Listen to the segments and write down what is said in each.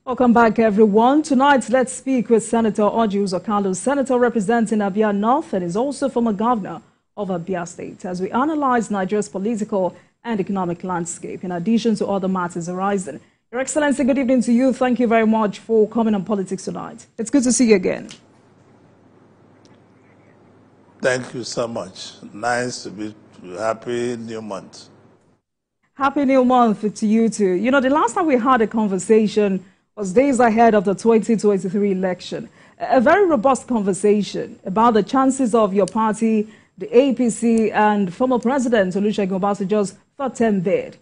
Welcome back, everyone. Tonight, let's speak with Senator Orji Uzor Kalu, senator representing Abia North and is also former governor of Abia State, as we analyze Nigeria's political and economic landscape, in addition to other matters arising. Your Excellency, good evening to you. Thank you very much for coming on Politics Tonight. It's good to see you again. Thank you so much. Nice to be happy new month. Happy new month to you too. You know, the last time we had a conversation was days ahead of the 2023 election. A very robust conversation about the chances of your party, the APC, and former President Olusegun Obasanjo's third-term bid.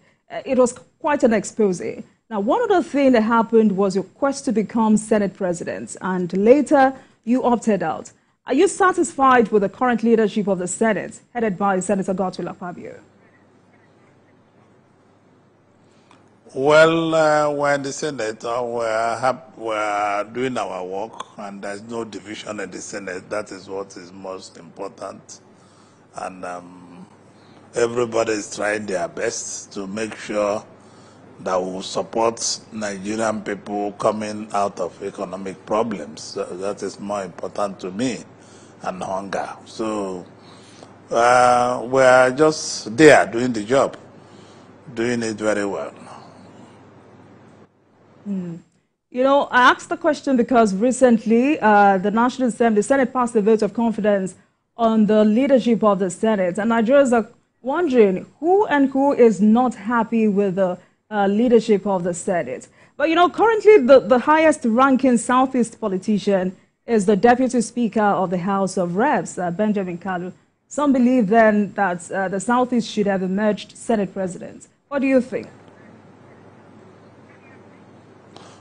It was quite an expose. Now, one other thing that happened was your quest to become Senate President, and later you opted out. Are you satisfied with the current leadership of the Senate, headed by Senator Godswill Akpabio? Well, we're in the Senate. We're doing our work, and there's no division in the Senate. That is what is most important. And everybody is trying their best to make sure that we support Nigerian people coming out of economic problems. So that is more important to me than hunger. So we're just there doing the job, doing it very well. You know, I asked the question because recently the National Assembly, the Senate passed a vote of confidence on the leadership of the Senate. And Nigerians are wondering who is not happy with the leadership of the Senate. But, you know, currently the highest ranking Southeast politician is the Deputy Speaker of the House of Reps, Benjamin Kalu. Some believe then that the Southeast should have emerged Senate President. What do you think?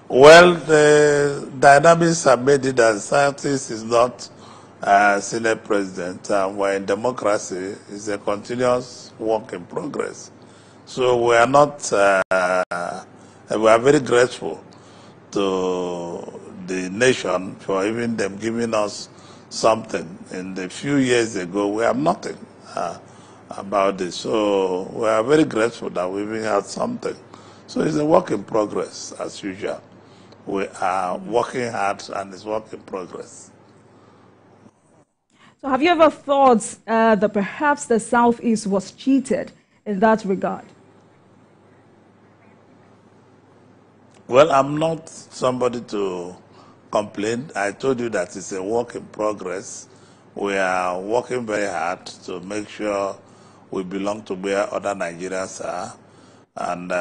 Well, the dynamics have made it that Southeast is not Senate President. We're in democracy. It's a continuous work in progress. So we are not, we are very grateful to the nation for even them giving us something. In the few years ago, we have nothing about this. So we are very grateful that we even had something. So it's a work in progress, as usual. We are working hard, and it's work in progress. So have you ever thought that perhaps the Southeast was cheated in that regard? Well, I'm not somebody to complain. I told you that it's a work in progress. We are working very hard to make sure we belong to where other Nigerians are. And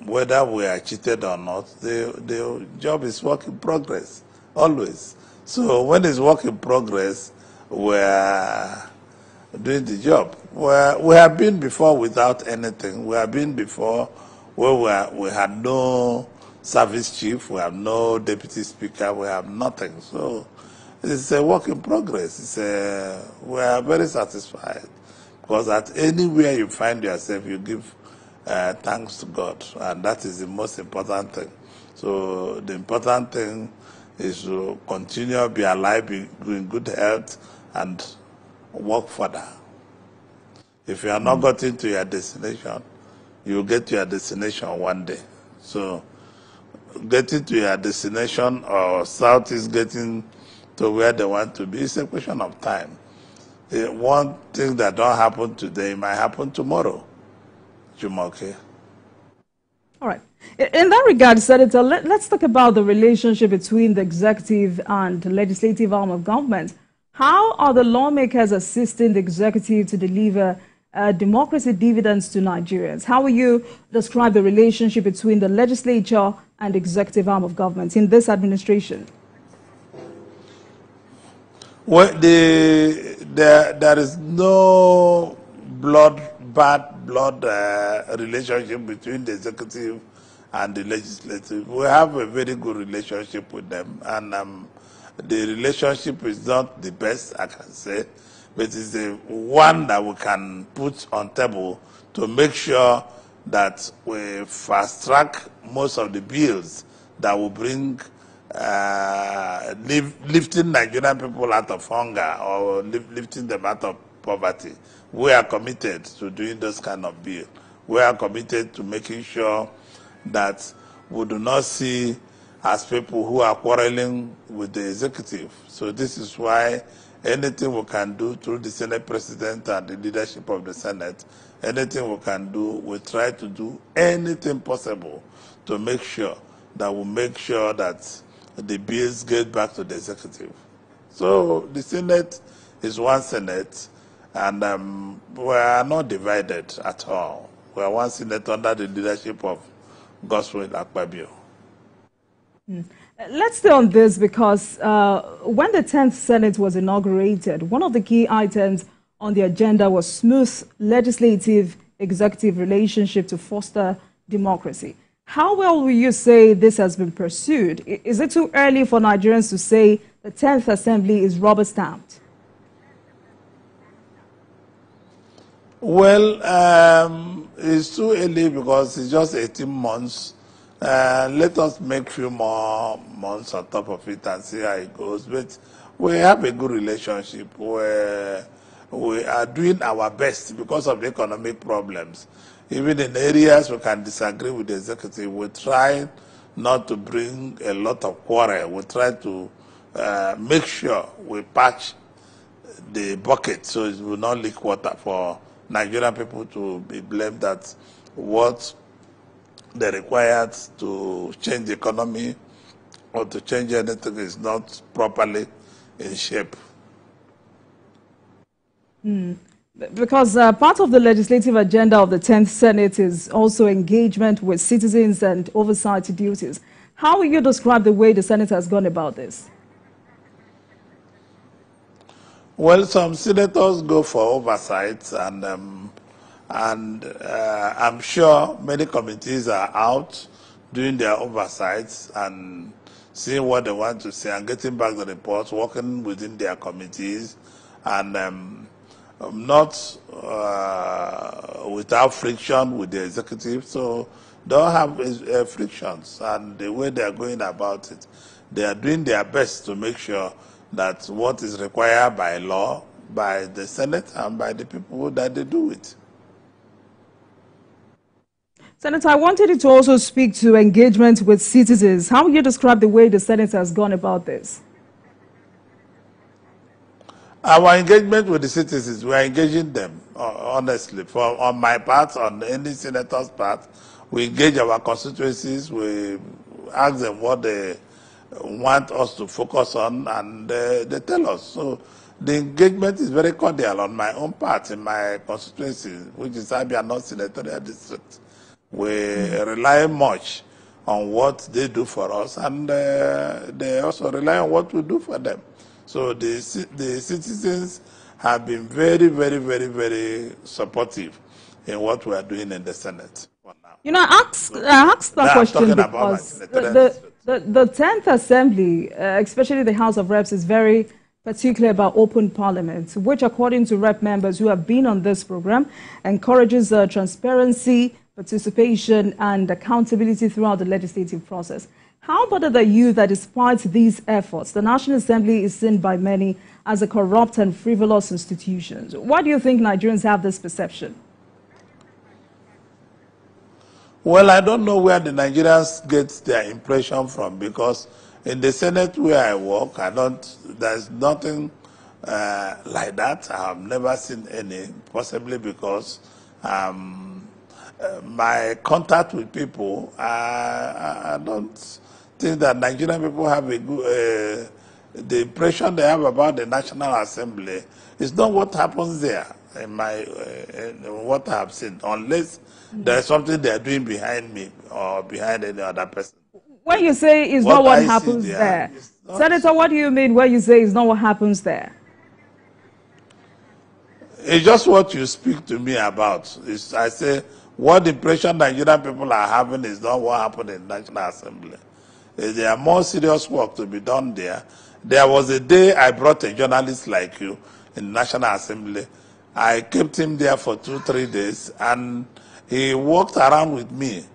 whether we are cheated or not, the job is work in progress, always. So when it's work in progress, we're doing the job. We have been before without anything. We have been before where we had no service chief, we have no deputy speaker, we have nothing. So it's a work in progress. We are very satisfied because at anywhere you find yourself, you give thanks to God, and that is the most important thing. So the important thing is to continue, be alive, be in good health, and work further. If you are not getting to your destination, you will get to your destination one day. So getting to your destination, or South is getting to where they want to be, it's a question of time. One thing that don't happen today might happen tomorrow. Okay. All right. In that regard, Senator, let's talk about the relationship between the executive and the legislative arm of government. How are the lawmakers assisting the executive to deliver democracy dividends to Nigerians? How will you describe the relationship between the legislature and the executive arm of government in this administration? Well, there is no bad blood relationship between the executive and the legislative. We have a very good relationship with them, and the relationship is not the best, I can say, but it's the one that we can put on table to make sure that we fast track most of the bills that will bring lifting Nigerian people out of hunger or lifting them out of poverty. We are committed to doing those kind of bills. We are committed to making sure that we do not see as people who are quarreling with the executive. So this is why anything we can do through the Senate President and the leadership of the Senate, anything we can do, we try to do anything possible to make sure that the bills get back to the executive. So the Senate is one Senate, and we are not divided at all. We are one Senate under the leadership of Godswill Akpabio. Let's stay on this because when the 10th Senate was inaugurated, one of the key items on the agenda was smooth legislative-executive relationship to foster democracy. How well will you say this has been pursued? Is it too early for Nigerians to say the 10th Assembly is rubber-stamped? Well, it's too early because it's just 18 months. Let us make few more months on top of it and see how it goes. But we have a good relationship where we are doing our best because of the economic problems. Even in areas we can disagree with the executive, we try not to bring a lot of quarrel. We try to make sure we patch the bucket so it will not leak water for Nigerian people to be blamed that what they required to change the economy or to change anything is not properly in shape. Because part of the legislative agenda of the 10th Senate is also engagement with citizens and oversight duties. How will you describe the way the Senate has gone about this? Well, some senators go for oversight, and I'm sure many committees are out doing their oversights and seeing what they want to say and getting back the reports, working within their committees, and not without friction with the executive. So don't have frictions, and the way they are going about it, they are doing their best to make sure that what is required by law, by the Senate, and by the people that they do it. Senator, I wanted you to also speak to engagement with citizens. How will you describe the way the Senate has gone about this? Our engagement with the citizens, we are engaging them, honestly. On my part, on any senator's part, we engage our constituencies, we ask them what they want us to focus on, and they tell us. So the engagement is very cordial on my own part in my constituency, which is Abia North Senatorial District. We rely much on what they do for us, and they also rely on what we do for them. So the citizens have been very, very, very, very supportive in what we are doing in the Senate. You know, I asked that question because the 10th Assembly, especially the House of Reps, is very particular about open parliament, which, according to Rep members who have been on this program, encourages transparency, participation, and accountability throughout the legislative process. How bothered are you that despite these efforts, the National Assembly is seen by many as a corrupt and frivolous institution? Why do you think Nigerians have this perception? Well, I don't know where the Nigerians get their impression from, because in the Senate where I work, there's nothing like that. I have never seen any, possibly because my contact with people, I don't think that Nigerian people have a good, the impression they have about the National Assembly is not what happens there in what I have seen, unless there's something they are doing behind me or behind any other person. When you say it's not what happens there, Senator, what do you mean when you say it's not what happens there? It's just what you speak to me about. I say what impression Nigerian people are having is not what happened in the National Assembly. There are more serious work to be done there. There was a day I brought a journalist like you in the National Assembly. I kept him there for 2-3 days, and he walked around with me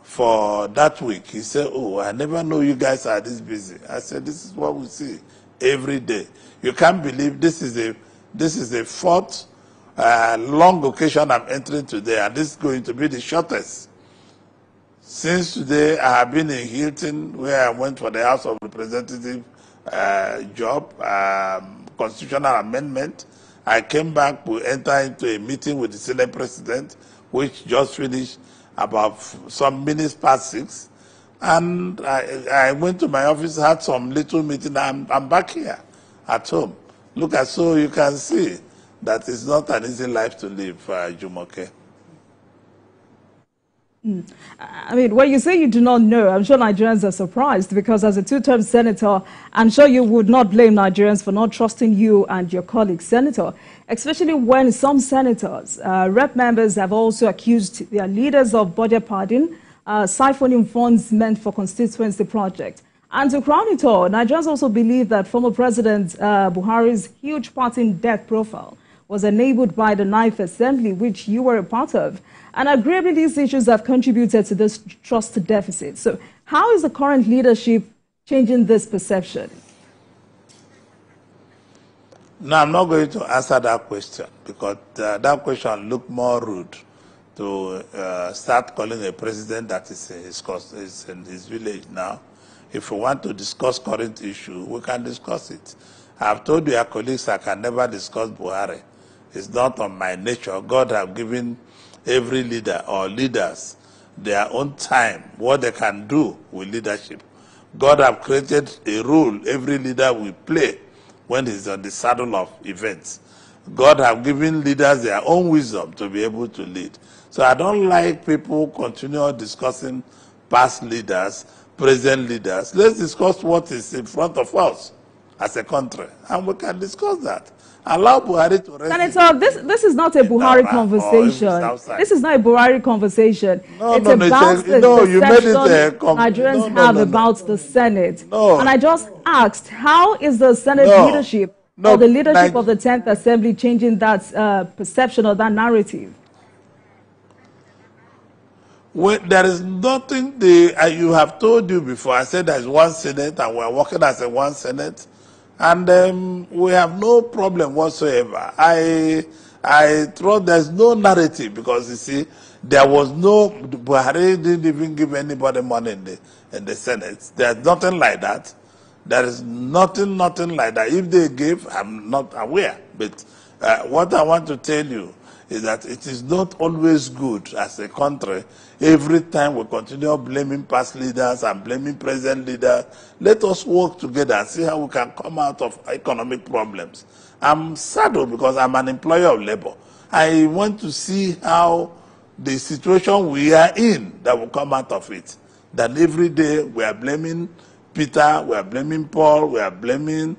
for that week. He said, "Oh, I never know you guys are this busy." I said, "This is what we see every day. You can't believe this is a fourth long occasion I'm entering today, and this is going to be the shortest Since today, I have been in Hilton, where I went for the House of Representatives job, constitutional amendment. I came back to enter into a meeting with the Senate President, which just finished about some minutes past 6. And I went to my office, had some little meeting. I'm back here at home. Look at, so you can see that it's not an easy life to live, Jumoke. I mean, when you say you do not know, I'm sure Nigerians are surprised, because as a two-term senator, I'm sure you would not blame Nigerians for not trusting you and your colleague senator, especially when some senators, rep members, have also accused their leaders of budget padding, siphoning funds meant for constituency projects. And to crown it all, Nigerians also believe that former President Buhari's huge party debt profile was enabled by the 9th Assembly, which you were a part of. And agreeably, these issues have contributed to this trust deficit. So how is the current leadership changing this perception? No, I'm not going to answer that question, because that question looked more rude to start calling a president that is in his village now. If we want to discuss current issue, we can discuss it. I've told your colleagues I can never discuss Buhari. It's not on my nature. God has given every leader or leaders their own time, what they can do with leadership. God has created a role every leader will play when he's on the saddle of events. God has given leaders their own wisdom to be able to lead. So I don't like people continue discussing past leaders, present leaders. Let's discuss what is in front of us as a country, and we can discuss that. Allow Buhari to rest. Senator, this is not a Buhari conversation. This is not a Buhari conversation. It's about the perception Nigerians have about the Senate. And I just asked, how is the Senate leadership or the leadership of the 10th Assembly changing that perception or that narrative? Well, there is nothing you have told you before. I said there's one Senate and we're working as a one Senate. And we have no problem whatsoever. I thought there's no narrative, because you see, there was no, Buhari didn't even give anybody money in the Senate. There's nothing like that. There is nothing like that. If they gave, I'm not aware. But what I want to tell you is that it is not always good as a country. Every time we continue blaming past leaders and blaming present leaders, let us work together and see how we can come out of economic problems. I'm saddened because I'm an employer of labor. I want to see how the situation we are in that will come out of it. That every day we are blaming Peter, we are blaming Paul, we are blaming...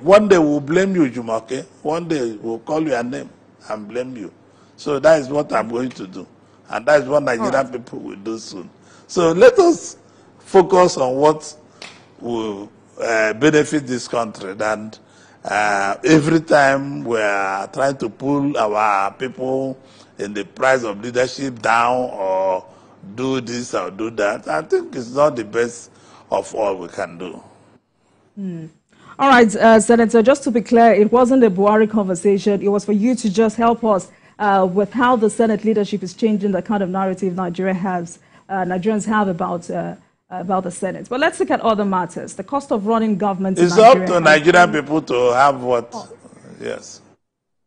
one day we'll blame you, Jumoke. One day we'll call your name and blame you. So that is what I'm going to do. And that is what Nigerian people will do soon. So let us focus on what will benefit this country. And every time we are trying to pull our people in the price of leadership down or do this or do that, I think it's not the best of all we can do. All right, Senator, just to be clear, it wasn't a Buhari conversation. It was for you to just help us with how the Senate leadership is changing the kind of narrative Nigerians have about the Senate. But let's look at other matters. The cost of running government in Nigeria. It's up to Nigerian people to have what? Yes.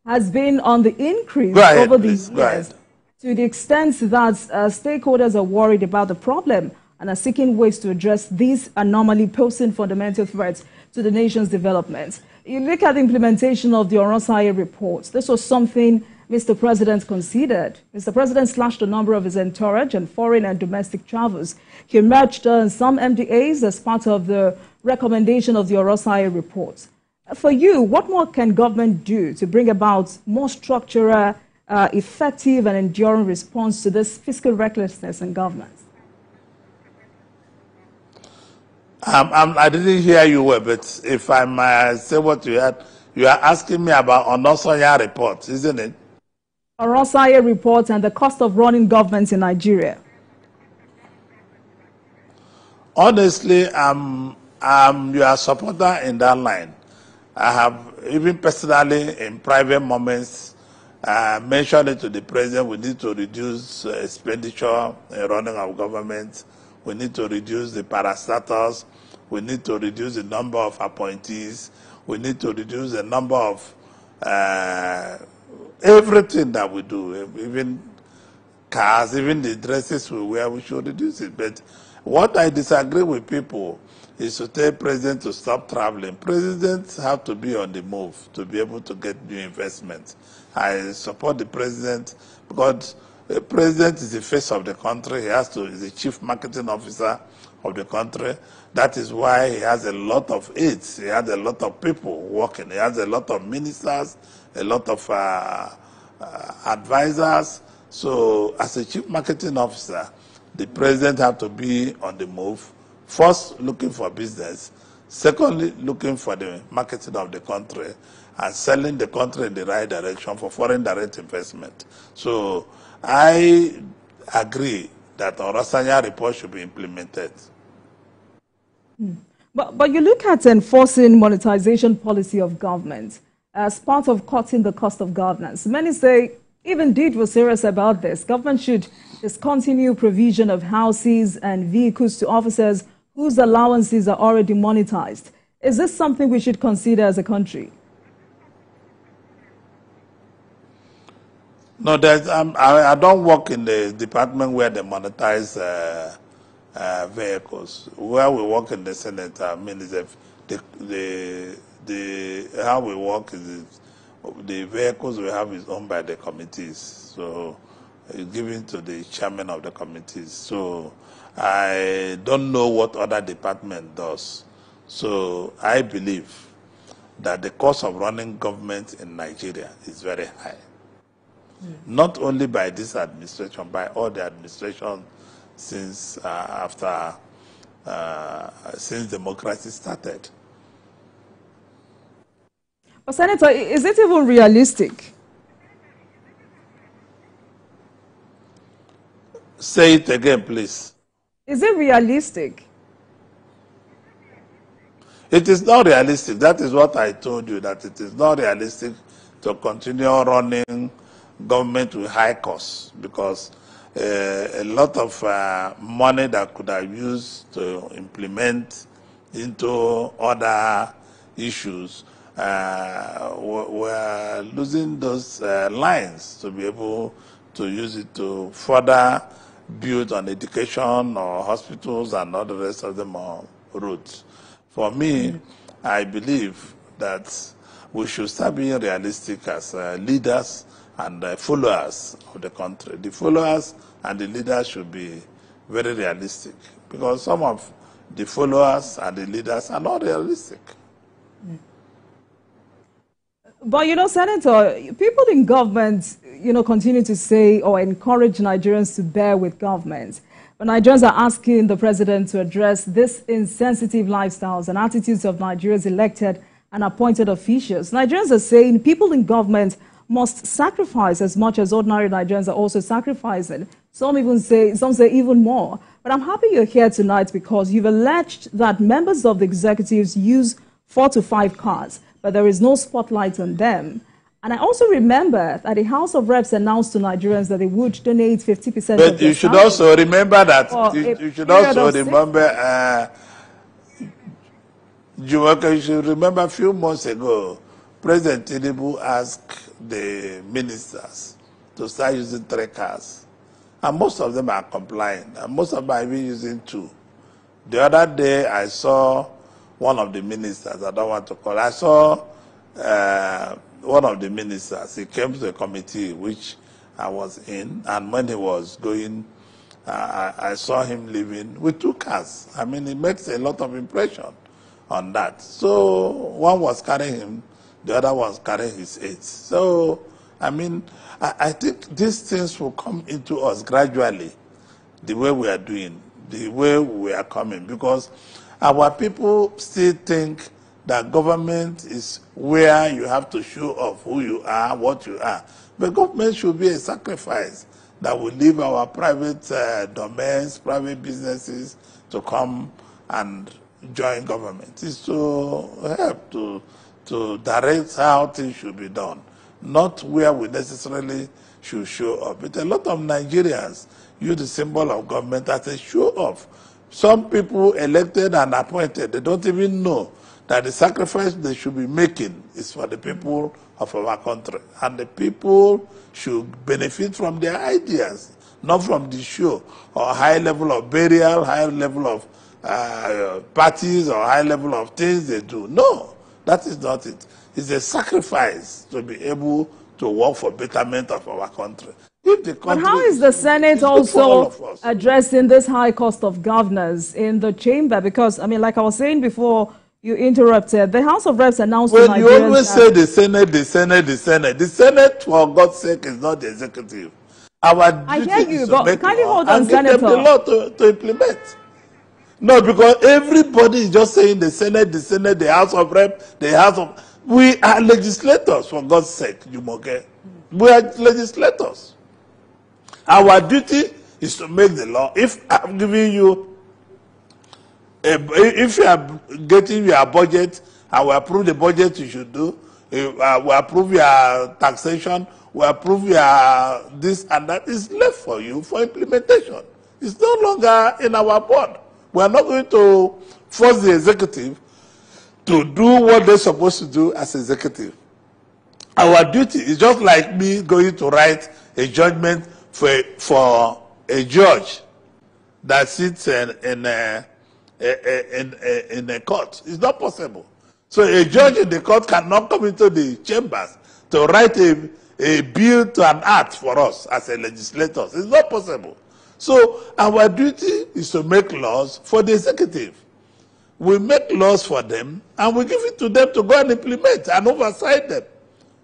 Has been on the increase over the years, to the extent that stakeholders are worried about the problem and are seeking ways to address these anomaly, posing fundamental threats to the nation's development. You look at the implementation of the Orji report. This was something Mr. President considered. Mr. President slashed the number of his entourage and foreign and domestic travels. He merged some MDAs as part of the recommendation of the Orji report. For you, what more can government do to bring about more structural, effective and enduring response to this fiscal recklessness in government? I didn't hear you well, but if I might say what you had, you are asking me about Orji report, isn't it? Orji report and the cost of running governments in Nigeria. Honestly, you are a supporter in that line. I have, even personally, in private moments, mentioned it to the president, we need to reduce expenditure in running our government. We need to reduce the parastatals. We need to reduce the number of appointees. We need to reduce the number of everything that we do, even cars, even the dresses we wear, we should reduce it. But what I disagree with people is to tell president to stop traveling. Presidents have to be on the move to be able to get new investments. I support the president because the president is the face of the country. He has to, is the chief marketing officer of the country. That is why he has a lot of aides. He has a lot of people working. He has a lot of ministers, a lot of advisors. So as a chief marketing officer, the president has to be on the move. First, looking for business. Secondly, looking for the marketing of the country and selling the country in the right direction for foreign direct investment. So I agree that the Orasanya report should be implemented. But you look at enforcing monetization policy of government as part of cutting the cost of governance. Many say, if indeed we're serious about this, government should discontinue provision of houses and vehicles to officers whose allowances are already monetized. Is this something we should consider as a country? No, I don't work in the department where they monetize vehicles. Where we work in the Senate, I mean, is how we work is the vehicles we have is owned by the committees. So it's given to the chairman of the committees. So I don't know what other department does. So I believe that the cost of running government in Nigeria is very high. Not only by this administration, by all the administration since since democracy started. But Senator, is it even realistic? Say it again, please. Is it realistic? It is not realistic. That is what I told you, that it is not realistic to continue running government with high costs, because a lot of money that could have used to implement into other issues, we're losing those lines to be able to use it to further build on education or hospitals and all the rest of them on roads. For me, I believe that we should start being realistic as leaders and followers of the country. The followers and the leaders should be very realistic, because some of the followers and the leaders are not realistic. But, you know, Senator, people in government, you know, continue to say or encourage Nigerians to bear with government. But Nigerians are asking the president to address this insensitive lifestyles and attitudes of Nigeria's elected and appointed officials. Nigerians are saying people in government must sacrifice as much as ordinary Nigerians are also sacrificing. Some say even more. But I'm happy you're here tonight because you've alleged that members of the executives use 4 to 5 cars, but there is no spotlight on them. And I also remember that the House of Reps announced to Nigerians that they would donate 50% but of their you should also remember that, you should also remember, you should remember a few months ago, President Tinubu asked the ministers to start using 3 cars. And most of them are complying. And most of them are even using 2. The other day, I saw one of the ministers, I don't want to call, I saw one of the ministers. He came to the committee which I was in, and when he was going, I saw him leaving with 2 cars. I mean, it makes a lot of impression on that. So one was carrying him, the other was carrying his aides. So, I mean, I think these things will come into us gradually, the way we are doing, the way we are coming, because our people still think that government is where you have to show off who you are, what you are. But government should be a sacrifice that will leave our private domains, private businesses to come and join government. It's to help to direct how things should be done. not where we necessarily should show up. But a lot of Nigerians use the symbol of government as a show off. Some people elected and appointed, they don't even know that the sacrifice they should be making is for the people of our country. And the people should benefit from their ideas, not from the show or high level of burial, high level of parties or high level of things they do. No, that is not it. It's a sacrifice to be able to work for betterment of our country. But how is the Senate also addressing this high cost of governance in the chamber? Because, I mean, like I was saying before you interrupted, the House of Reps announced... Well, you always say the Senate, the Senate, the Senate. The Senate, for God's sake, is not the executive. Our duty is to make law and give them the law to implement. No, because everybody is just saying the Senate, the House of Reps, the House of... We are legislators, for God's sake, Jumoke. We are legislators. Our duty is to make the law. If I'm giving you, if you are getting your budget, I will approve the budget you should do. We approve your taxation. We approve your this and that. Is left for you for implementation. It's no longer in our board. We are not going to force the executive to do what they're supposed to do as executive. Our duty is just like me going to write a judgment for a judge that sits in a court. It's not possible. So a judge in the court cannot come into the chambers to write a bill to an act for us as a legislators. It's not possible. So our duty is to make laws for the executive. We make laws for them and we give it to them to go and implement and oversight them,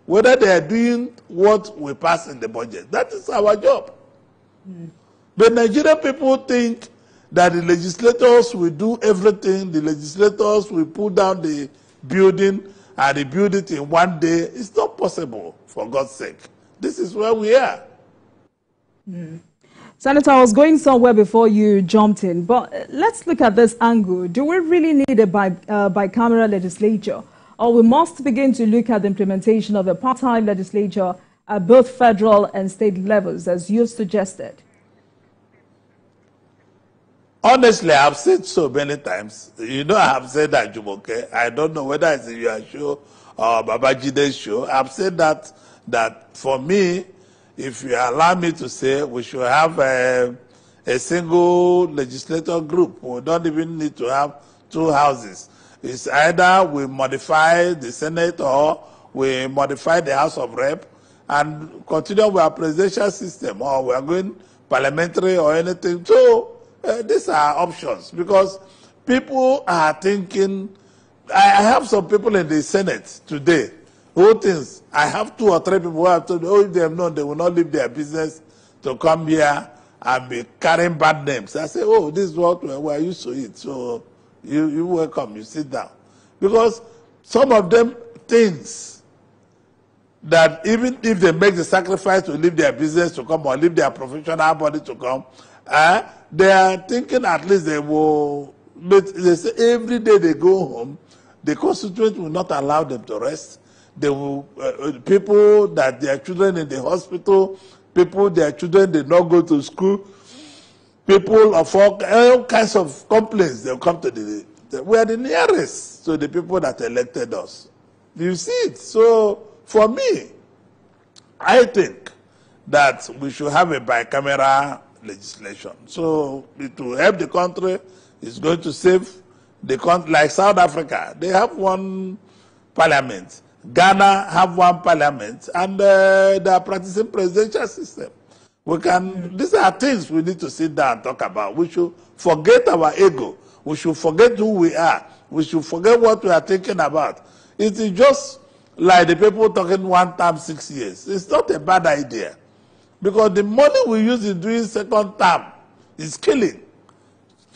whether they are doing what we pass in the budget. That is our job. But Nigerian people think that the legislators will do everything. The legislators will pull down the building and rebuild it in one day. It's not possible, for God's sake. This is where we are. Senator, I was going somewhere before you jumped in, but let's look at this angle. Do we really need a bicameral legislature, or we must begin to look at the implementation of a part-time legislature at both federal and state levels, as you've suggested? Honestly, I've said so many times. You know, I have said that, Jumoke. I don't know whether it's your show or Babajide's show. I've said that for me, if you allow me to say, we should have a single legislator group. We don't even need to have two houses. It's either we modify the Senate or we modify the House of Rep and continue with our presidential system, or we are going parliamentary or anything. So these are options, because people are thinking. I have some people in the Senate today who thinks, I have 2 or 3 people who have told me, oh, if they have known, they will not leave their business to come here and be carrying bad names. I say, oh, this is what we are used to it. So you welcome, you sit down. Because some of them thinks that even if they make the sacrifice to leave their business to come or leave their professional body to come, they are thinking at least they will, but they say every day they go home, the constituent will not allow them to rest. They will, people that their children in the hospital, people their children did not go to school, people of all kinds of complaints, they'll come to we are the nearest to the people that elected us. You see it. So for me, I think that we should have a bicameral legislation. So it will help the country. It's going to save the country. Like South Africa, they have one parliament. Ghana have one parliament, and they are practicing presidential system. We can. These are things we need to sit down and talk about. We should forget our ego. We should forget who we are. We should forget what we are thinking about. It is just like the people talking 1 term 6 years. It's not a bad idea, because the money we use in doing 2nd term is killing.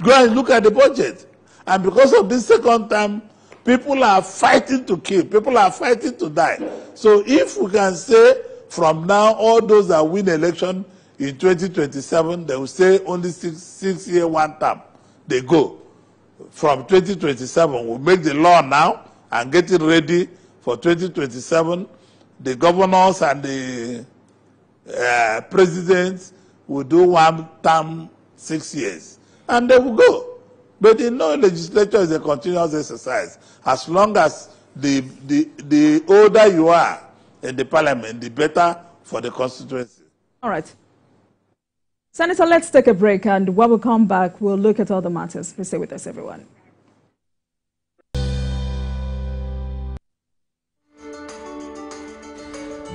Go and look at the budget, and because of this 2nd term, people are fighting to kill. People are fighting to die. So if we can say from now, all those that win election in 2027, they will say only 6 year 1 term. They go. From 2027, we'll make the law now and get it ready for 2027. the governors and the presidents will do one term 6 years, and they will go. But in no legislature is a continuous exercise. As long as the older you are in the parliament, the better for the constituency. All right. Senator, let's take a break, and when we come back, we'll look at other matters. Please stay with us, everyone.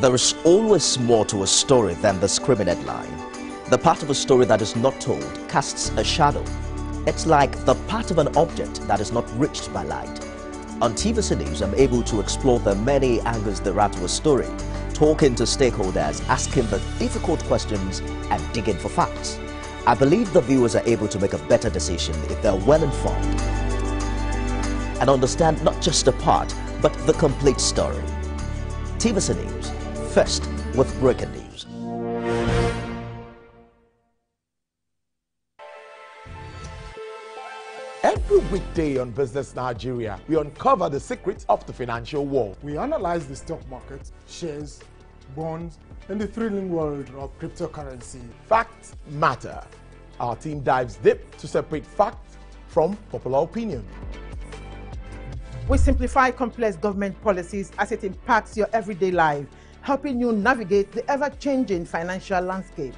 There is always more to a story than the screaming headline. The part of a story that is not told casts a shadow. It's like the part of an object that is not reached by light. On TVC News, I'm able to explore the many angles there are to a story, talking to stakeholders, asking the difficult questions, and digging for facts. I believe the viewers are able to make a better decision if they're well informed and understand not just a part, but the complete story. TVC News, first with breaking news. Every weekday on Business Nigeria, we uncover the secrets of the financial world. We analyze the stock market, shares, bonds, and the thrilling world of cryptocurrency. Facts matter. Our team dives deep to separate fact from popular opinion. We simplify complex government policies as it impacts your everyday life, helping you navigate the ever-changing financial landscape.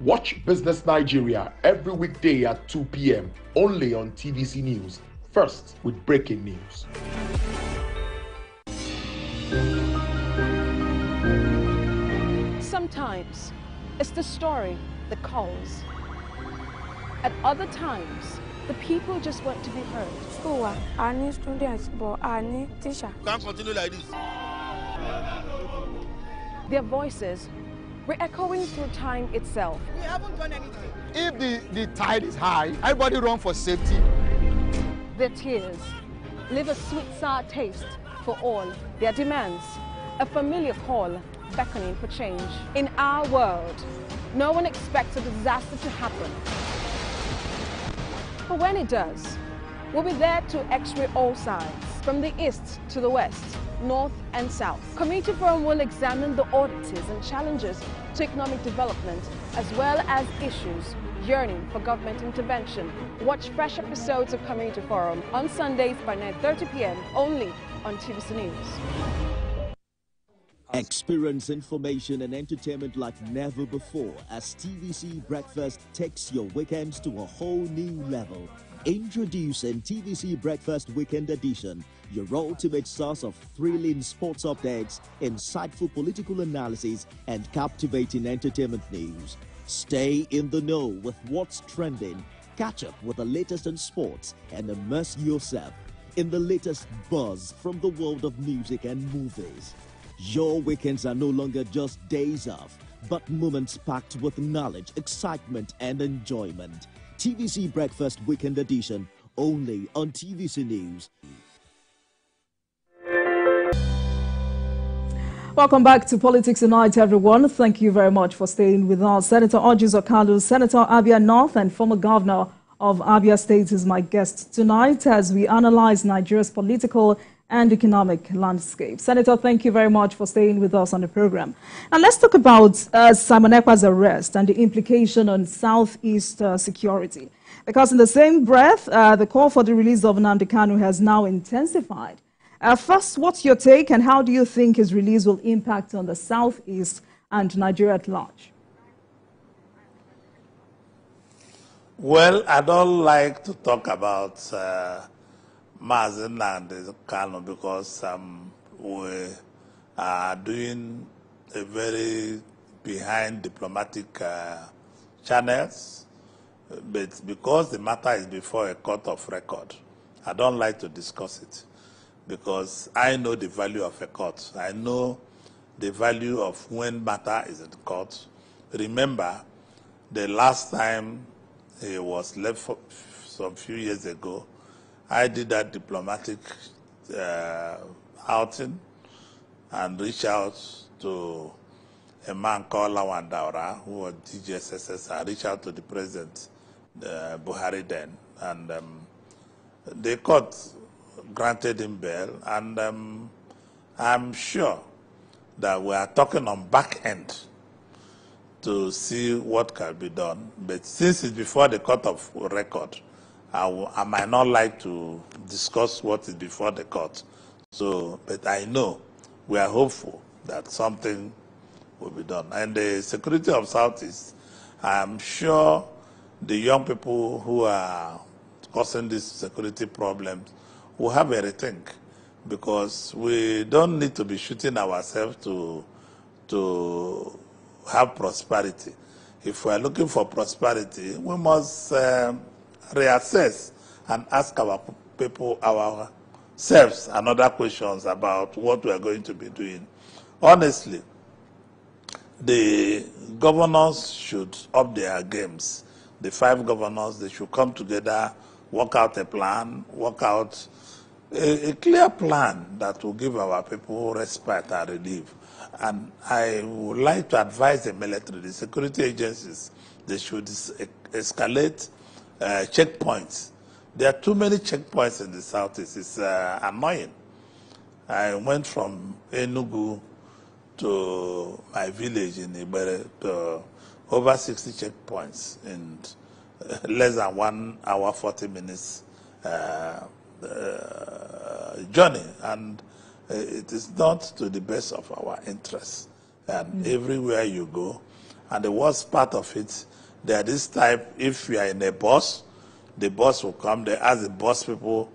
Watch Business Nigeria every weekday at 2 p.m. only on TVC News, first with breaking news. Sometimes it's the story that calls. At other times, the people just want to be heard. School, I need students, but I need teachers. Can't continue like this. Their voices re-echoing through time itself. We haven't done anything. If the tide is high, everybody run for safety. Their tears leave a sweet sour taste for all their demands. A familiar call beckoning for change. In our world, no one expects a disaster to happen. But when it does, we'll be there to x-ray all sides, from the east to the west, north and south. Community Forum will examine the oddities and challenges to economic development, as well as issues yearning for government intervention. Watch fresh episodes of Community Forum on Sundays by 9:30 p.m. only on TVC News. Experience information and entertainment like never before as TVC Breakfast takes your weekends to a whole new level. Introducing TVC Breakfast Weekend Edition, your ultimate source of thrilling sports updates, insightful political analysis, and captivating entertainment news. Stay in the know with what's trending, catch up with the latest in sports, and immerse yourself in the latest buzz from the world of music and movies. Your weekends are no longer just days off, but moments packed with knowledge, excitement, and enjoyment. TVC Breakfast Weekend Edition, only on TVC News. Welcome back to Politics Tonight, everyone. Thank you very much for staying with us. Senator Orji Uzor Kalu, Senator Abia North and former governor of Abia State is my guest tonight as we analyze Nigeria's political and economic landscape. Senator, thank you very much for staying with us on the program. Now let's talk about Simon Ekpa's arrest and the implication on Southeast security. Because in the same breath, the call for the release of Nnamdi Kanu has now intensified. First, what's your take and how do you think his release will impact on the Southeast and Nigeria at large? Well, I don't like to talk about Mazen Nnamdi Kanu because we are doing a very behind diplomatic channels, but because the matter is before a court of record, I don't like to discuss it because I know the value of a court. I know the value of when matter is in court. Remember, the last time he was left for some few years ago, I did that diplomatic outing and reached out to a man called Lawan Daura, who was DGSSS. I reached out to the president, Buhari then, and the court granted him bail, and I'm sure that we are talking on back end to see what can be done. But since it's before the court of record, I might not like to discuss what is before the court. So, but I know we are hopeful that something will be done. And the security of Southeast, I'm sure the young people who are causing these security problems will have a rethink, because we don't need to be shooting ourselves to have prosperity. If we are looking for prosperity, we must reassess and ask our people, ourselves, another questions about what we are going to be doing. Honestly, the governors should up their games. The 5 governors, they should come together, work out a plan, work out a clear plan that will give our people respite and relief. And I would like to advise the military, the security agencies, they should escalate checkpoints. There are too many checkpoints in the Southeast. It's annoying. I went from Enugu to my village in Ibere to over 60 checkpoints in less than 1 hour, 40 minutes journey. And it is not to the best of our interests. And everywhere you go, and the worst part of it, there this type, if you are in a bus, the bus will come, they ask the bus people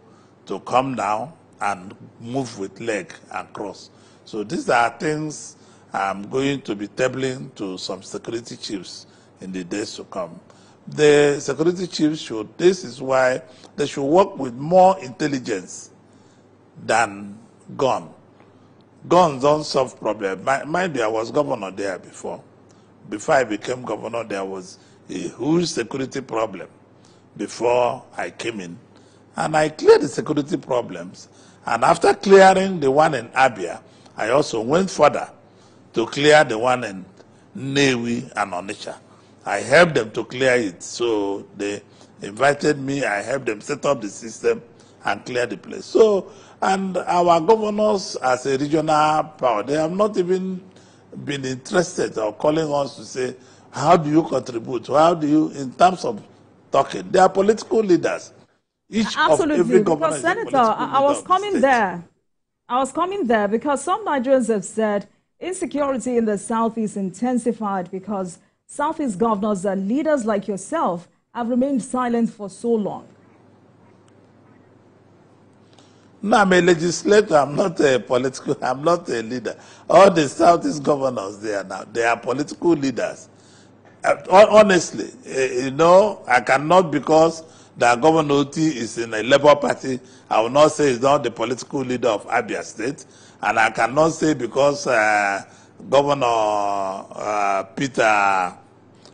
to come down and move with leg and cross. So these are things I'm going to be tabling to some security chiefs in the days to come. The security chiefs should, this is why they should work with more intelligence than gun. Guns don't solve problems. Mind you, I was governor there before. Before I became governor, there was a huge security problem before I came in. And I cleared the security problems. And after clearing the one in Abia, I also went further to clear the one in Newi and Onitsha. I helped them to clear it. So they invited me, I helped them set up the system and clear the place. So, and our governors as a regional power, they have not even been interested or calling us to say, how do you contribute? How do you, in terms of talking? They are political leaders. Absolutely, because Senator, I was coming there. I was coming there because some Nigerians have said insecurity in the Southeast intensified because Southeast governors and leaders like yourself have remained silent for so long. No, I'm a legislator. I'm not a political, I'm not a leader. All the Southeast governors there now, they are political leaders. Honestly, you know, I cannot, because the Governor Oti is in a Labour Party, I will not say he's not the political leader of Abia State. And I cannot say because Governor Peter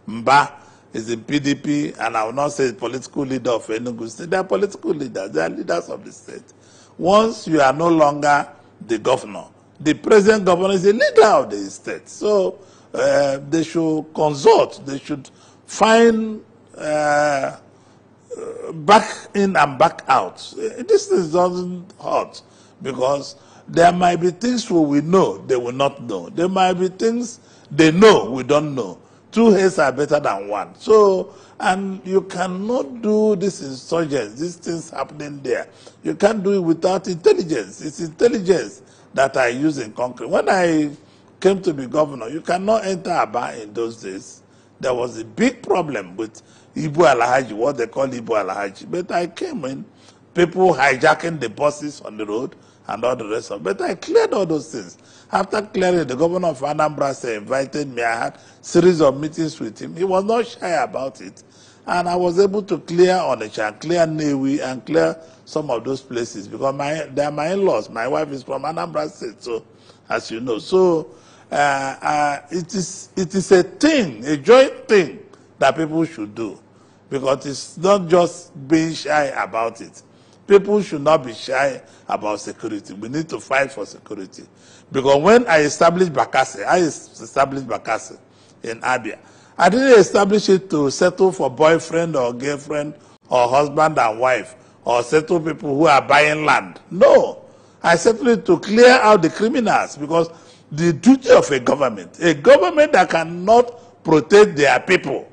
Mba is in PDP, and I will not say the political leader of Enugu State. They are political leaders. They are leaders of the state. Once you are no longer the governor, the present governor is the leader of the state. So they should consult. They should find back in and back out. This doesn't hurt, because there might be things we know they will not know. There might be things they know we don't know. 2 heads are better than 1. So, and you cannot do this insurgence, these things happening there. You can't do it without intelligence. It's intelligence that I use in concrete. When I came to be governor, you cannot enter Aba in those days. There was a big problem with Ibu Alahaji, what they call Ibu Alahaji. But I came in, people hijacking the buses on the road and all the rest of it. But I cleared all those things. After clearing, the governor of Anambra invited me. I had a series of meetings with him. He was not shy about it. And I was able to clear Onitsha and clear Newi and clear some of those places, because they are my in-laws. My wife is from Anambra State, so as you know. So it is a thing, a joint thing that people should do, because it's not just being shy about it. People should not be shy about security. We need to fight for security. Because when I established Bakassi in Abia, I didn't establish it to settle for boyfriend or girlfriend or husband and wife, or settle people who are buying land. No. I certainly to clear out the criminals, because the duty of a government that cannot protect their people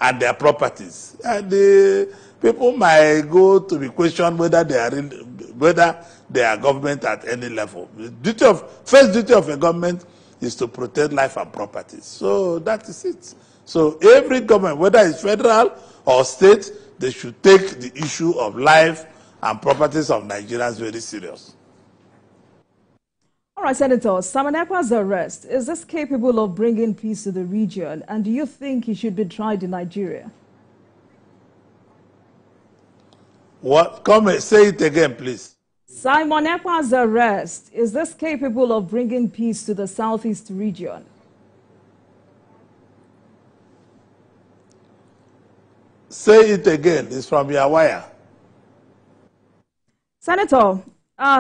and their properties, and the people might go to be questioned whether they are government at any level. The first duty of a government is to protect life and property. So that is it. So every government, whether it's federal or state, they should take the issue of life and properties of Nigerians very serious. All right, Senator, Simon Ekpa's arrest, is this capable of bringing peace to the region? And do you think he should be tried in Nigeria? What? Say it again, please. Simon Ekpa's arrest, is this capable of bringing peace to the southeast region? Say it again. It's from your wire. Senator,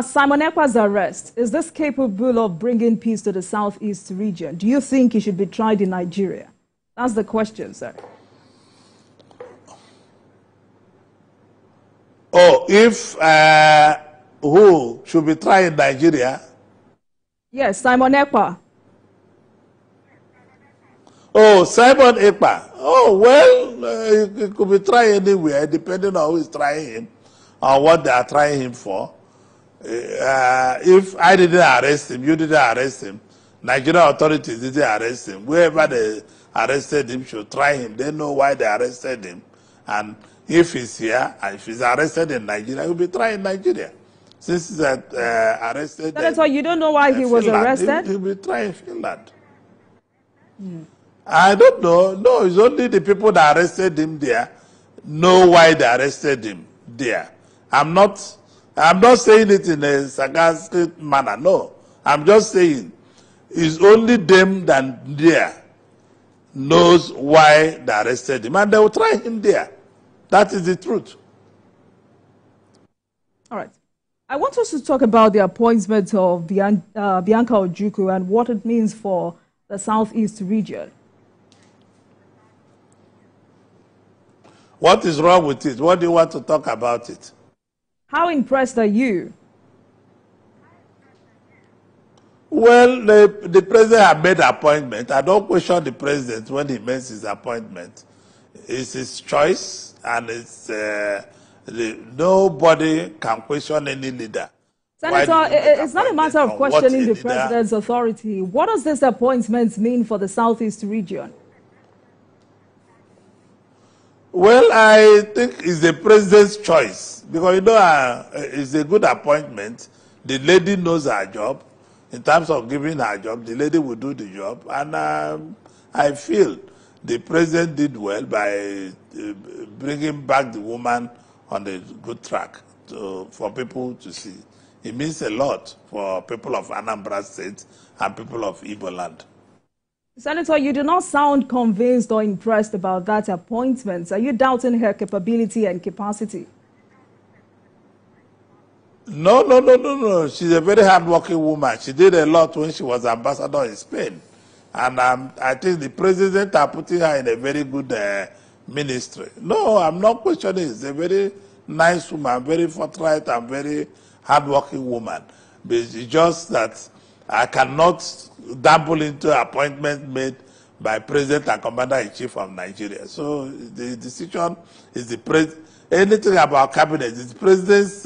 Simon Ekpa's arrest, is this capable of bringing peace to the southeast region? Do you think he should be tried in Nigeria? That's the question, sir. Oh, if who should be tried in Nigeria? Yes, Simon Ekpa. Oh, Simon Ekpa. Oh, well, he could be tried anywhere, depending on who is trying him or what they are trying him for. If I didn't arrest him, you didn't arrest him, Nigerian authorities didn't arrest him, whoever they arrested him should try him. They know why they arrested him. And if he's here, and if he's arrested in Nigeria, he'll be tried in Nigeria. Since he's arrested... Senator, you don't know why he was arrested? He'll be tried in Finland. I don't know. No, it's only the people that arrested him there know why they arrested him there. I'm not saying it in a sarcastic manner. No, I'm just saying it's only them that there knows why they arrested him, and they will try him there. That is the truth. All right. I want us to talk about the appointment of Bianca Ojukwu and what it means for the southeast region. What is wrong with it? What do you want to talk about it? How impressed are you? Well, the president had made an appointment. I don't question the president when he makes his appointment. It's his choice, and it's nobody can question any leader. Senator, it's not a matter of questioning the president's authority. What does this appointment mean for the southeast region? Well, I think it's the president's choice, because, you know, it's a good appointment. The lady knows her job. In terms of giving her job, the lady will do the job. And I feel the president did well by bringing back the woman on the good track for people to see. It means a lot for people of Anambra State and people of Igbo land. Senator, you do not sound convinced or impressed about that appointment. Are you doubting her capability and capacity? No. She's a very hardworking woman. She did a lot when she was ambassador in Spain. And I think the president are putting her in a very good ministry. No, I'm not questioning. She's a very nice woman, very forthright and very hardworking woman. But it's just that I cannot dabble into appointment made by President and Commander-in-Chief of Nigeria. So the decision is the president. Anything about cabinet is the president's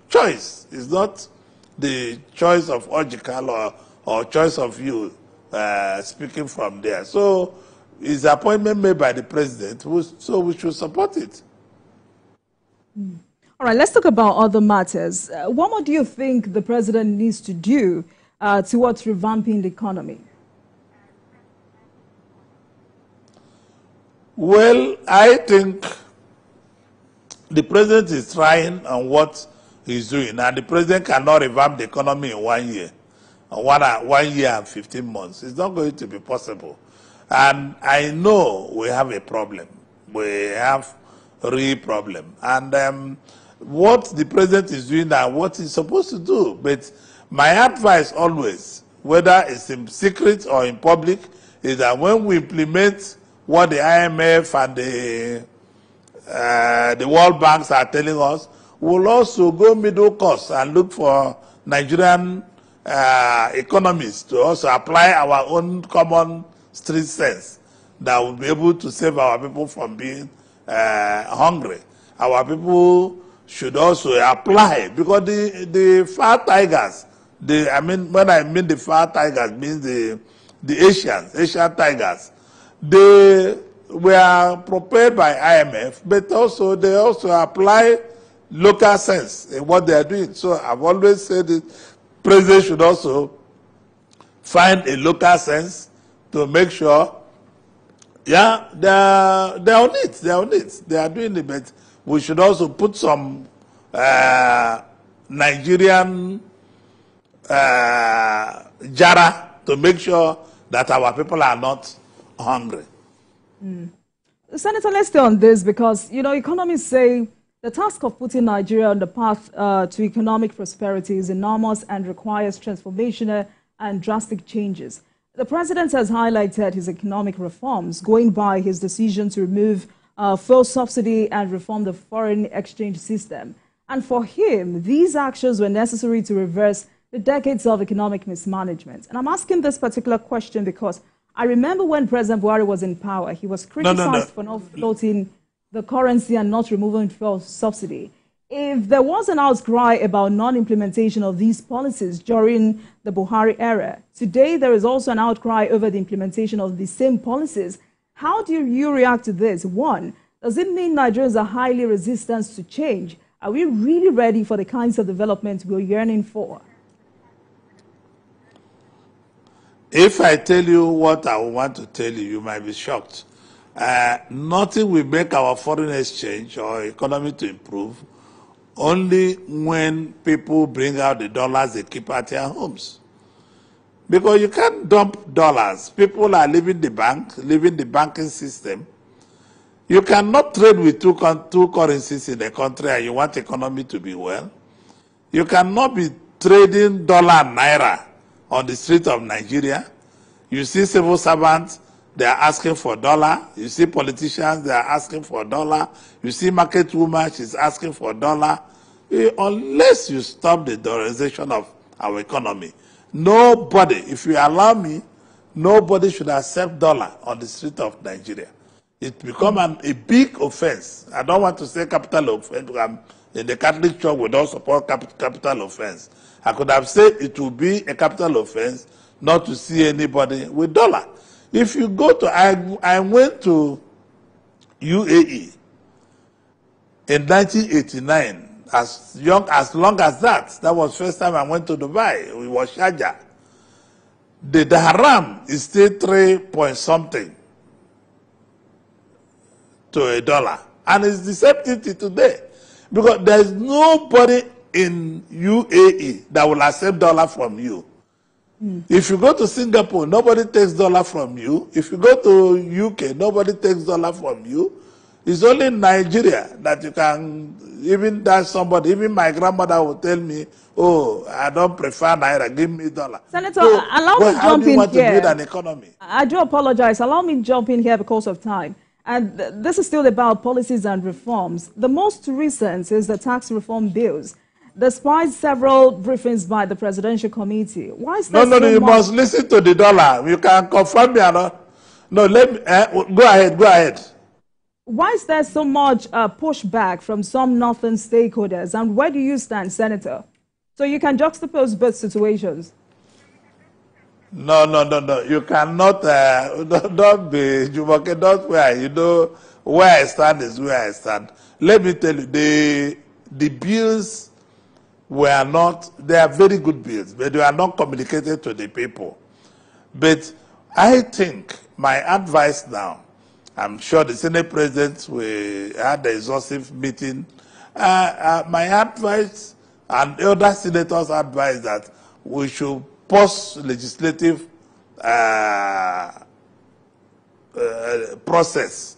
choice. It's not the choice of Orji Kalu or choice of you speaking from there. So it's appointment made by the president, so we should support it. All right, let's talk about other matters. What more do you think the president needs to do towards revamping the economy? Well, I think the president is trying on what he's doing, and the president cannot revamp the economy in 1 year, 1 year and 15 months. It's not going to be possible. And I know we have a problem. We have a real problem. And what the president is doing and what he's supposed to do. But my advice always, whether it's in secret or in public, is that when we implement what the IMF and the World Banks are telling us, will also go middle course and look for Nigerian economists to also apply our own common street sense that will be able to save our people from being hungry. Our people should also apply, because the far tigers, when I mean the far tigers, means the Asian tigers, they were prepared by IMF, but also they also apply local sense in what they are doing. So I've always said the president should also find a local sense to make sure, yeah, they're on it, they are doing it, but we should also put some Nigerian jara to make sure that our people are not hungry. Senator, let's stay on this because, you know, economists say the task of putting Nigeria on the path to economic prosperity is enormous and requires transformational and drastic changes. The president has highlighted his economic reforms, going by his decision to remove fuel subsidy and reform the foreign exchange system. And for him, these actions were necessary to reverse the decades of economic mismanagement. And I'm asking this particular question because I remember when President Buhari was in power, he was criticized for not floating the currency and not removing fuel subsidy. If there was an outcry about non-implementation of these policies during the Buhari era, today there is also an outcry over the implementation of the same policies. How do you react to this? One, does it mean Nigerians are highly resistant to change? Are we really ready for the kinds of development we're yearning for? If I tell you what I want to tell you, you might be shocked. Nothing will make our foreign exchange or economy to improve only when people bring out the dollars they keep at their homes. Because you can't dump dollars. People are leaving the bank, leaving the banking system. You cannot trade with two currencies in the country and you want the economy to be well. You cannot be trading dollar and naira on the street of Nigeria. You see civil servants, they are asking for dollar. You see politicians, they are asking for dollar. You see market woman, she's asking for dollar. Unless you stop the dollarization of our economy, nobody, if you allow me, nobody should accept dollar on the street of Nigeria. It become a big offense. I don't want to say capital offense. In the Catholic Church, we don't support capital offense. I could have said it would be a capital offense not to see anybody with dollar. If you go to, I went to UAE in 1989, as long as that. That was first time I went to Dubai. We was Sharjah. The dirham is still 3 point something to a dollar. And it's the same thing today. Because there's nobody in UAE that will accept dollar from you. If you go to Singapore, nobody takes dollar from you. If you go to UK, nobody takes dollar from you. It's only in Nigeria that you can, even that somebody, even my grandmother will tell me, oh, I don't prefer naira, give me dollar. Senator, so, allow me to jump in here. To build an economy? I do apologize. Allow me to jump in here because of time. And this is still about policies and reforms. The most recent is the tax reform bills. Despite several briefings by the Presidential Committee, why is there No, you must listen to the dollar. You can confirm me or not. No, let me, go ahead. Why is there so much pushback from some northern stakeholders? And where do you stand, Senator? So you can juxtapose both situations. No. You cannot, don't be, Jumoke, don't worry. You know, where I stand is where I stand. Let me tell you, the bills were not, they are very good bills, but they are not communicated to the people. But I think my advice now, I'm sure the Senate President will have the exhaustive meeting. My advice and other senators advise that we should pause legislative process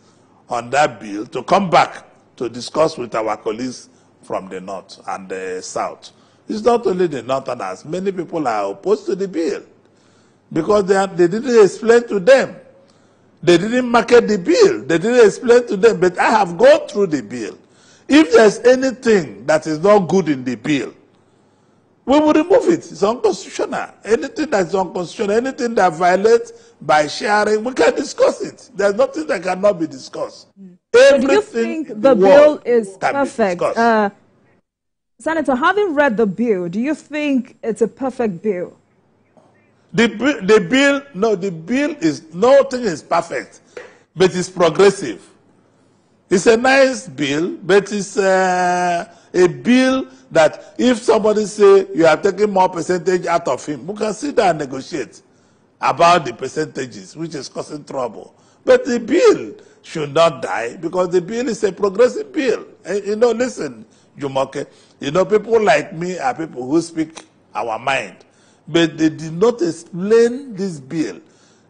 on that bill to come back to discuss with our colleagues from the north and the south. It's not only the northerners. Many people are opposed to the bill because they didn't explain to them. They didn't market the bill. They didn't explain to them. But I have gone through the bill. If there's anything that is not good in the bill, we will remove it. It's unconstitutional. Anything that's unconstitutional, anything that violates by sharing, we can discuss it. There's nothing that cannot be discussed. So do you think the bill is perfect? Senator, having read the bill, do you think it's a perfect bill? The bill is, nothing is perfect, but it's progressive. It's a nice bill, but it's a bill that if somebody say you are taking more percentage out of him, we can sit down and negotiate about the percentages, which is causing trouble. But the bill should not die because the bill is a progressive bill. And, you know, listen, Jumoke, you know, people like me are people who speak our mind, but they did not explain this bill.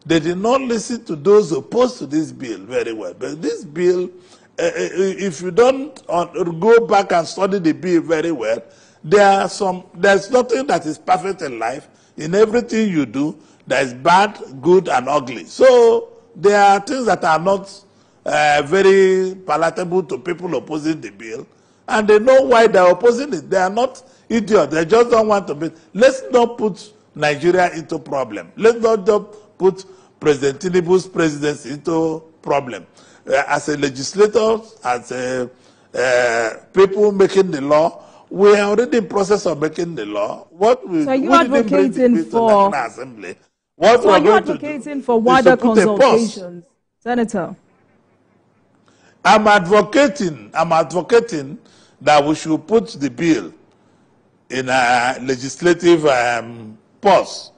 They did not listen to those opposed to this bill very well. But this bill, if you don't go back and study the bill very well, there's nothing that is perfect in life. In everything you do, there is bad, good, and ugly. So there are things that are not very palatable to people opposing the bill, and they know why they're opposing it. They are not idiots. They just don't want to be. Let's not put Nigeria into problem. Let's not just put President Tinubu's presidency into problem. As a legislator, as a people making the law, we are already in process of making the law. So you advocating for National Assembly? What so are you advocating for wider consultations, Senator? I'm advocating that we should put the bill in a legislative pause,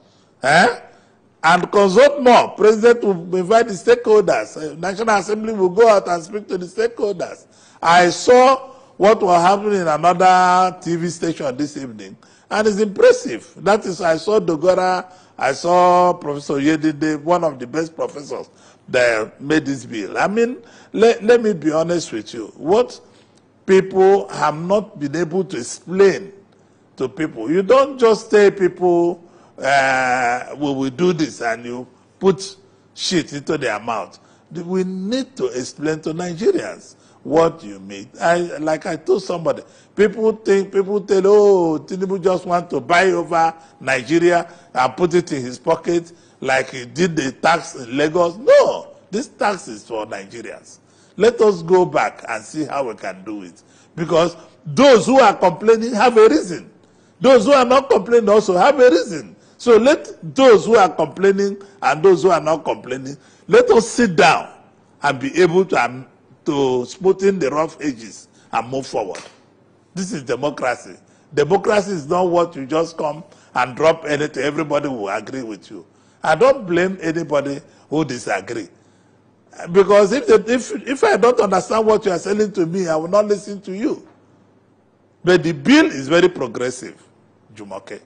and consult more. President will invite the stakeholders. National Assembly will go out and speak to the stakeholders. I saw what was happening in another TV station this evening, and it's impressive. That is, I saw Dogora, I saw Professor Yedide, one of the best professors that made this bill. I mean, let me be honest with you. What people have not been able to explain to people, you don't just tell people, we will do this, and you put shit into their mouth. We need to explain to Nigerians what you mean. Like I told somebody, people tell, oh, Tinubu just want to buy over Nigeria and put it in his pocket like he did the tax in Lagos. No, this tax is for Nigerians. Let us go back and see how we can do it. Because those who are complaining have a reason. Those who are not complaining also have a reason. So let those who are complaining and those who are not complaining, let us sit down and be able to smoothen the rough edges and move forward. This is democracy. Democracy is not what you just come and drop anything. Everybody will agree with you. I don't blame anybody who disagree. Because if I don't understand what you are selling to me, I will not listen to you. But the bill is very progressive, Jumoke.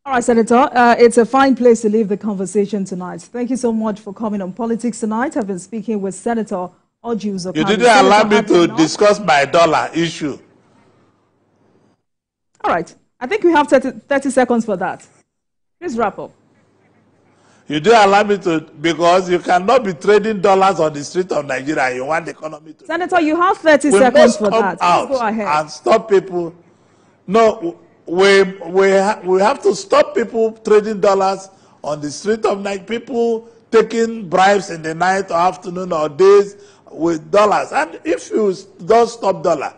All right, Senator, it's a fine place to leave the conversation tonight. Thank you so much for coming on Politics Tonight. I've been speaking with Senator Orji Uzor Kalu. You didn't allow me to discuss my dollar issue. All right. I think we have 30 seconds for that. Please wrap up. You didn't allow me to, because you cannot be trading dollars on the street of Nigeria. You want the economy to... Senator, you have 30 seconds for that. Please go ahead. And stop people. No, we have to stop people trading dollars on the street of Nigeria. People taking bribes in the night or afternoon or days with dollars. And if you don't stop dollar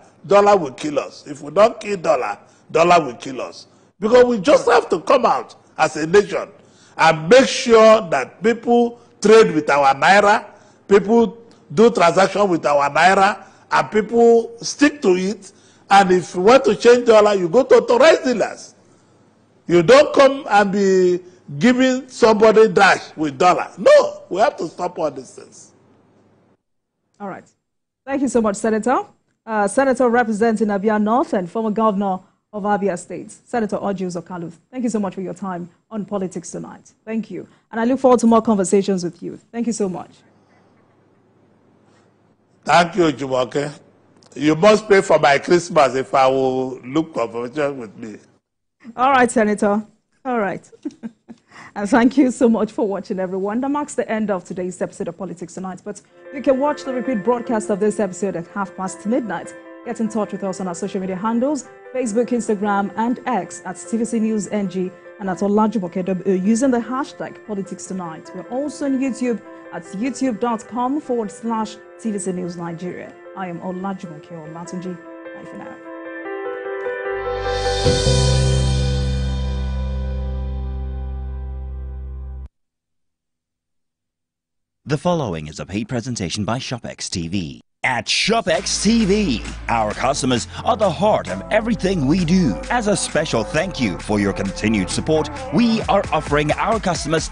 will kill us. If we don't kill dollar will kill us. Because we just have to come out as a nation and make sure that people trade with our naira, people do transaction with our naira, and people stick to it. And if you want to change dollar, you go to authorized dealers. You don't come and be giving somebody dash with dollar. No, we have to stop all these things. All right. Thank you so much, Senator. Senator representing Abia North and former governor of Abia State, Senator Orji Uzor Kalu. Thank you so much for your time on Politics Tonight. Thank you. And I look forward to more conversations with you. Thank you so much. Thank you, Jumoke. You must pay for my Christmas if I will look for conversation with me. All right, Senator. All right. And thank you so much for watching, everyone. That marks the end of today's episode of Politics Tonight. But you can watch the repeat broadcast of this episode at midnight. Get in touch with us on our social media handles, Facebook, Instagram, and X at TVC News NG and at Olajumoke using the hashtag Politics Tonight. We're also on YouTube at youtube.com/TVC News Nigeria. I am Olajumoke Olatunji. Bye for now. The following is a paid presentation by ShopX TV. At ShopX TV, our customers are the heart of everything we do. As a special thank you for your continued support, we are offering our customers